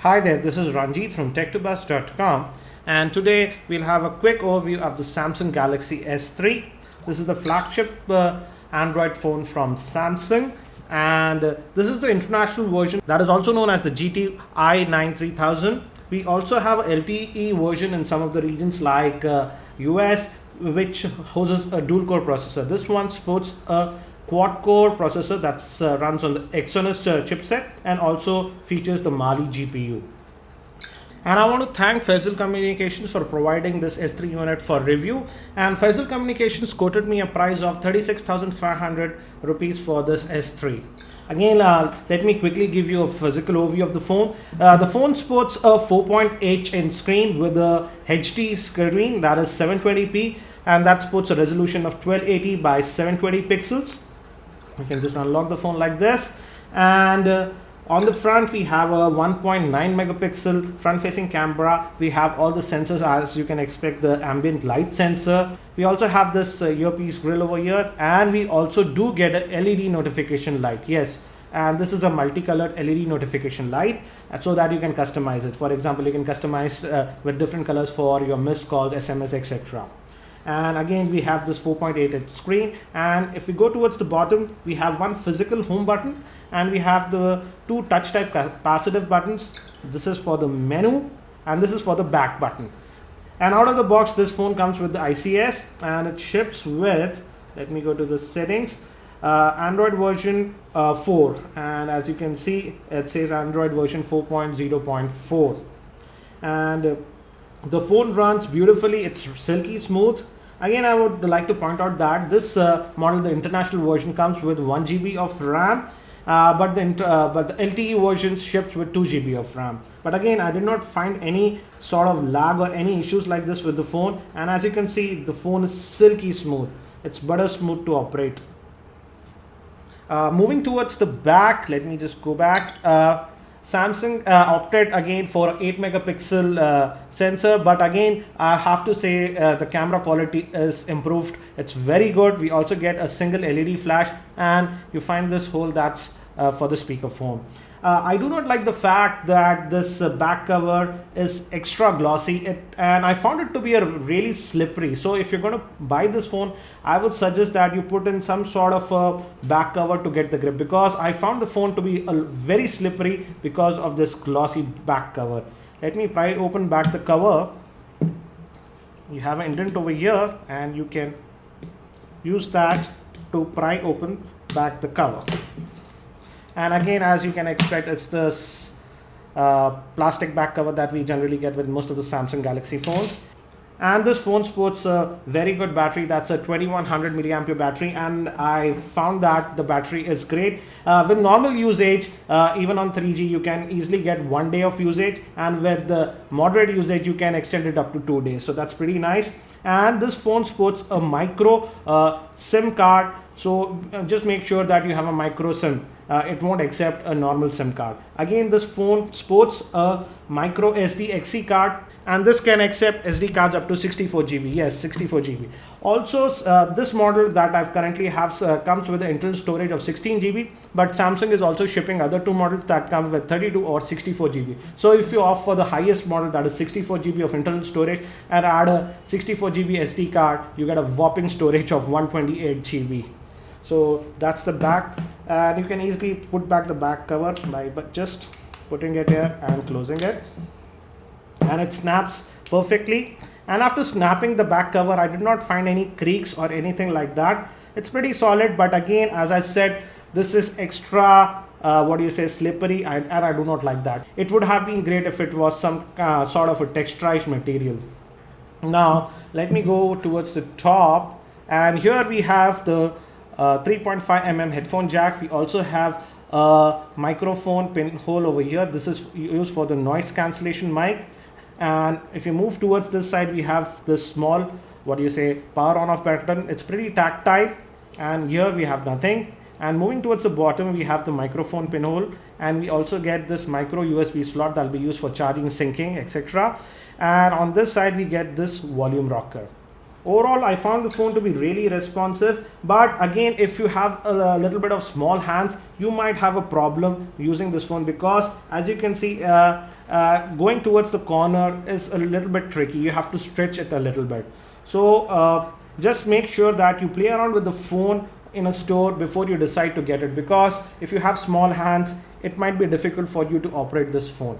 Hi there, this is Ranjit from tech2bus.com, and today we'll have a quick overview of the Samsung Galaxy S3. This is the flagship Android phone from Samsung, and this is the international version that is also known as the GTI 93000. We also have a LTE version in some of the regions like US, which houses a dual-core processor. This one sports a quad-core processor that runs on the Exynos chipset and also features the Mali GPU. And I want to thank Faisal Communications for providing this S3 unit for review. And Faisal Communications quoted me a price of 36,500 rupees for this S3. Again, let me quickly give you a physical overview of the phone. The phone sports a 4.8-inch screen with a HD screen that is 720p, and that sports a resolution of 1280 by 720 pixels. We can just unlock the phone like this, and on the front we have a 1.9 megapixel front facing camera. We have all the sensors, as you can expect, the ambient light sensor. We also have this earpiece grill over here, and we also do get a LED notification light. Yes, and this is a multicolored LED notification light so that you can customize it. For example, you can customize with different colors for your missed calls, SMS, etc. And again, we have this 4.8-inch screen, and if we go towards the bottom, we have one physical home button, and we have the two touch type capacitive buttons. This is for the menu, and this is for the back button. And out of the box, this phone comes with the ICS, and it ships with, let me go to the settings, Android version 4, and as you can see, it says Android version 4.0.4, and the phone runs beautifully. It's silky smooth. Again, I would like to point out that this model, the international version, comes with 1 GB of RAM, but the LTE version ships with 2 GB of RAM. But again, I did not find any sort of lag or any issues like this with the phone, and as you can see, the phone is silky smooth. It's butter smooth to operate. Moving towards the back, let me just go back. Samsung opted again for 8 megapixel sensor, but again I have to say the camera quality is improved. It's very good. We also get a single LED flash, and you find this hole that's for the speakerphone. I do not like the fact that this back cover is extra glossy, and I found it to be really slippery. So if you're going to buy this phone, I would suggest that you put in some sort of a back cover to get the grip, because I found the phone to be very slippery because of this glossy back cover. Let me pry open back the cover. You have an indent over here, and you can use that to pry open back the cover. And again, as you can expect, it's this plastic back cover that we generally get with most of the Samsung Galaxy phones. And this phone sports a very good battery. That's a 2100 milliampere battery, and I found that the battery is great. With normal usage, even on 3G, you can easily get 1 day of usage, and with the moderate usage, you can extend it up to 2 days. So that's pretty nice. And this phone sports a micro SIM card. So just make sure that you have a micro SIM. It won't accept a normal SIM card. Again, this phone sports a micro SD XC card, and this can accept SD cards up to 64 GB. Yes, 64 GB. Also, this model that I currently have comes with an internal storage of 16 GB, but Samsung is also shipping other two models that come with 32 or 64 GB. So if you opt for the highest model, that is 64 GB of internal storage, and add a 64 GB SD card, you get a whopping storage of 128 GB. So that's the back, and you can easily put back the back cover by just putting it here and closing it, and it snaps perfectly. And after snapping the back cover, I did not find any creaks or anything like that. It's pretty solid, but again, as I said, this is extra slippery, and I do not like that. It would have been great if it was some sort of a texturized material. Now let me go towards the top, and here we have the 3.5mm headphone jack. We also have a microphone pinhole over here. This is used for the noise cancellation mic. And if you move towards this side, we have this small power on off button. It's pretty tactile, and here we have nothing. And moving towards the bottom, we have the microphone pinhole, and we also get this micro USB slot that will be used for charging, syncing, etc. And on this side, we get this volume rocker. overall I found the phone to be really responsive, but again, if you have a little bit of small hands, you might have a problem using this phone, because as you can see, going towards the corner is a little bit tricky. You have to stretch it a little bit. So just make sure that you play around with the phone in a store before you decide to get it, because if you have small hands, it might be difficult for you to operate this phone.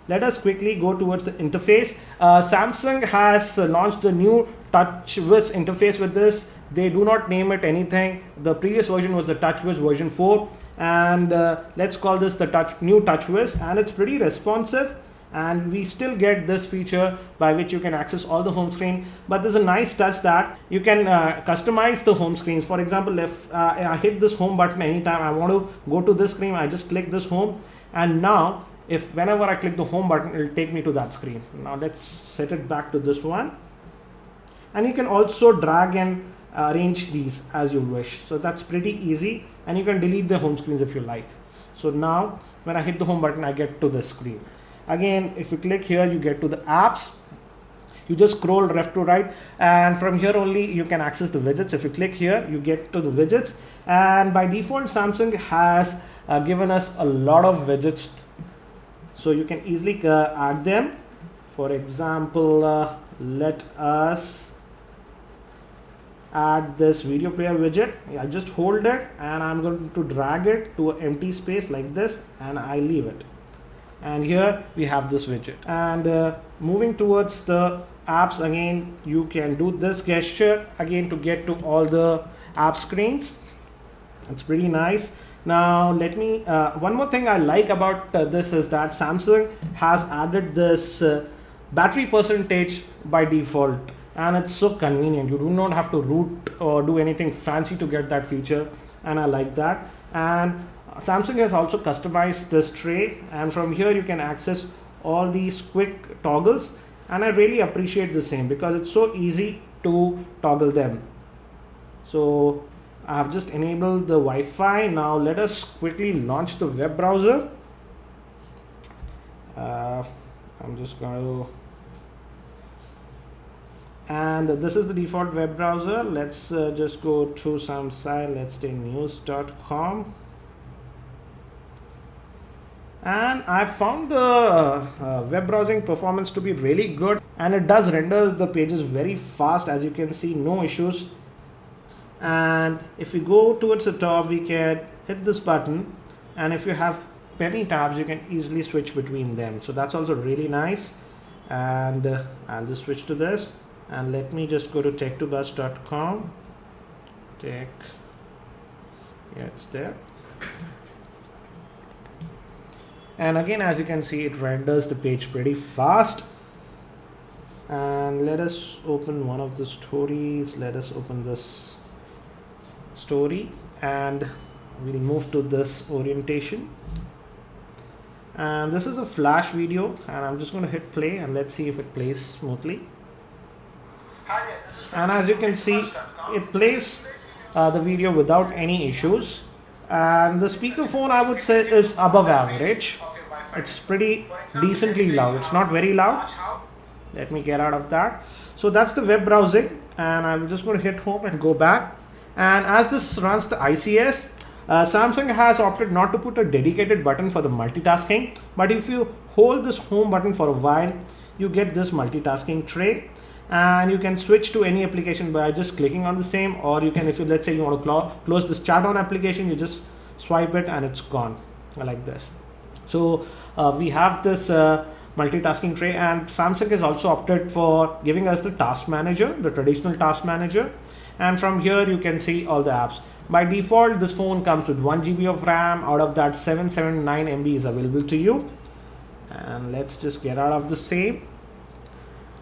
Let us quickly go towards the interface. Samsung has launched the new Touchwiz interface with this. They do not name it anything. The previous version was the Touchwiz version 4, and let's call this the new Touchwiz, and it's pretty responsive. And we still get this feature by which you can access all the home screen, but there's a nice touch that you can customize the home screens. For example, if I hit this home button anytime I want to go to this screen, I just click this home, and now if whenever I click the home button, it will take me to that screen. Now let's set it back to this one, and you can also drag and arrange these as you wish. So that's pretty easy, and you can delete the home screens if you like. So now when I hit the home button, I get to this screen. Again, if you click here, you get to the apps. You just scroll left to right, and from here only you can access the widgets. If you click here, you get to the widgets, and by default Samsung has given us a lot of widgets, so you can easily add them. For example, let us add this video player widget. I just hold it and I'm going to drag it to an empty space like this, and I leave it. And here we have this widget. And moving towards the apps, again, you can do this gesture again to get to all the app screens. It's pretty nice. Now let me, one more thing I like about this is that Samsung has added this battery percentage by default, and it's so convenient. You do not have to root or do anything fancy to get that feature, and I like that. And Samsung has also customized this tray, and from here you can access all these quick toggles, and I really appreciate the same because it's so easy to toggle them. So I have just enabled the Wi-Fi. Now let us quickly launch the web browser. I'm just going to, and this is the default web browser. Let's just go to some site. Let's say news.com. And I found the web browsing performance to be really good, and it does render the pages very fast. As you can see, no issues. And if we go towards the top, we can hit this button, and if you have many tabs, you can easily switch between them. So that's also really nice. And I'll just switch to this, and let me just go to tech2buzz.com. Yeah, it's there. And again, as you can see, it renders the page pretty fast. And let us open one of the stories. Let us open this story, and we'll move to this orientation. And this is a flash video, and I'm just going to hit play, and let's see if it plays smoothly. And as you can see, it plays the video without any issues. And the speakerphone, I would say, is above average. It's pretty decently loud. It's not very loud. Let me get out of that. So that's the web browsing, and I'm just going to hit home and go back. And as this runs the ICS, Samsung has opted not to put a dedicated button for the multitasking, but if you hold this home button for a while, you get this multitasking tray, and you can switch to any application by just clicking on the same, or you can, if you, let's say you want to close this chat on application, you just swipe it and it's gone like this. So we have this multitasking tray, and Samsung has also opted for giving us the task manager, the traditional task manager, and from here you can see all the apps. By default, this phone comes with 1 GB of RAM. Out of that, 779 MB is available to you. And let's just get out of the same.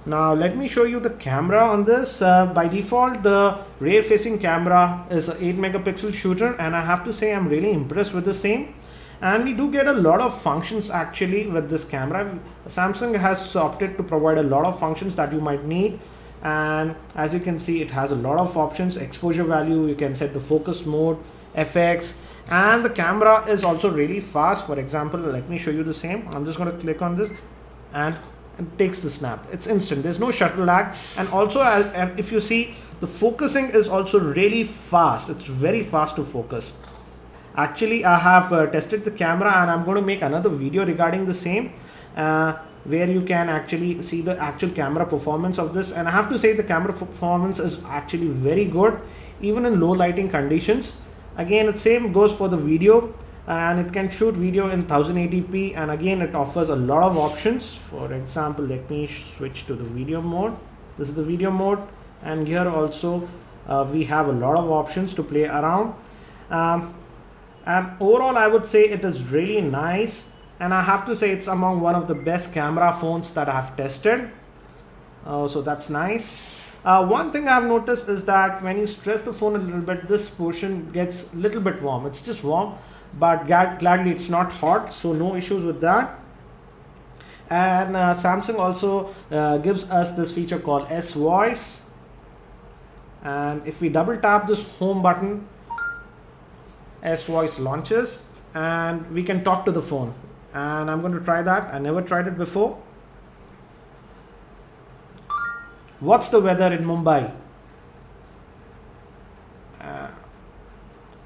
Now let me show you the camera on this. By default, the rear facing camera is an 8 megapixel shooter, and I have to say I'm really impressed with the same. And we do get a lot of functions actually with this camera. Samsung has opted to provide a lot of functions that you might need. And as you can see, it has a lot of options. Exposure value, you can set the focus mode, FX, and the camera is also really fast. For example, let me show you the same. I'm just going to click on this, and and takes the snap. It's instant. There's no shutter lag. And also, if you see, the focusing is also really fast. It's very fast to focus. Actually, I have tested the camera, and I'm going to make another video regarding the same, where you can actually see the actual camera performance of this. And I have to say the camera performance is actually very good, even in low lighting conditions. Again, the same goes for the video, and it can shoot video in 1080p, and again it offers a lot of options. For example, let me switch to the video mode. This is the video mode, and here also we have a lot of options to play around. And overall, I would say it is really nice, and I have to say it's among one of the best camera phones that I have tested. So that's nice. One thing I've noticed is that when you stress the phone a little bit, this portion gets a little bit warm. It's just warm, but gladly it's not hot, so no issues with that. And Samsung also gives us this feature called S Voice, and if we double tap this home button, S Voice launches and we can talk to the phone. And I'm going to try that. I never tried it before. What's the weather in Mumbai?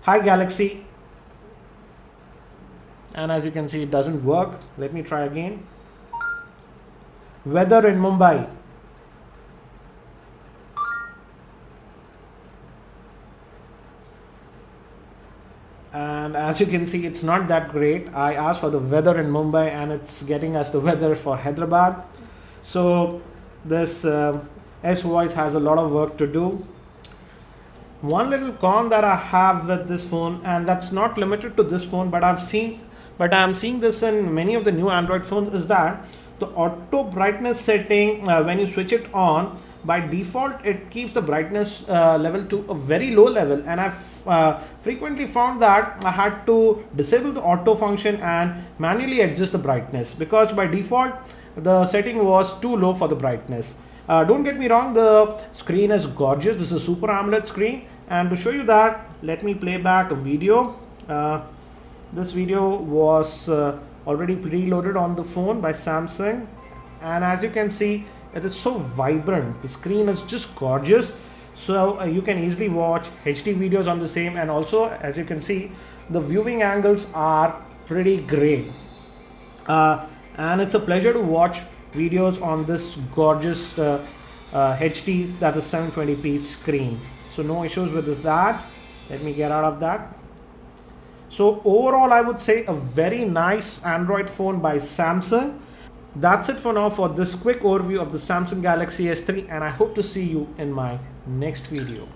Hi Galaxy. And as you can see, it doesn't work. Let me try again. Weather in Mumbai. And as you can see, it's not that great. I asked for the weather in Mumbai, and it's getting us the weather for Hyderabad. So this S Voice has a lot of work to do. One little con that I have with this phone, and that's not limited to this phone, but I'm seeing this in many of the new Android phones, is that the auto brightness setting, when you switch it on, by default it keeps the brightness level to a very low level, and I've frequently found that I had to disable the auto function and manually adjust the brightness, because by default the setting was too low for the brightness. Don't get me wrong, the screen is gorgeous. This is a Super AMOLED screen, and to show you that, let me play back a video. This video was already preloaded on the phone by Samsung, and as you can see, it is so vibrant. The screen is just gorgeous, so you can easily watch HD videos on the same, and also as you can see, the viewing angles are pretty great, and it's a pleasure to watch videos on this gorgeous HD, that is 720p screen. So no issues with that. Let me get out of that. So overall, I would say a very nice Android phone by Samsung. That's it for now for this quick overview of the Samsung Galaxy S3, and I hope to see you in my next video.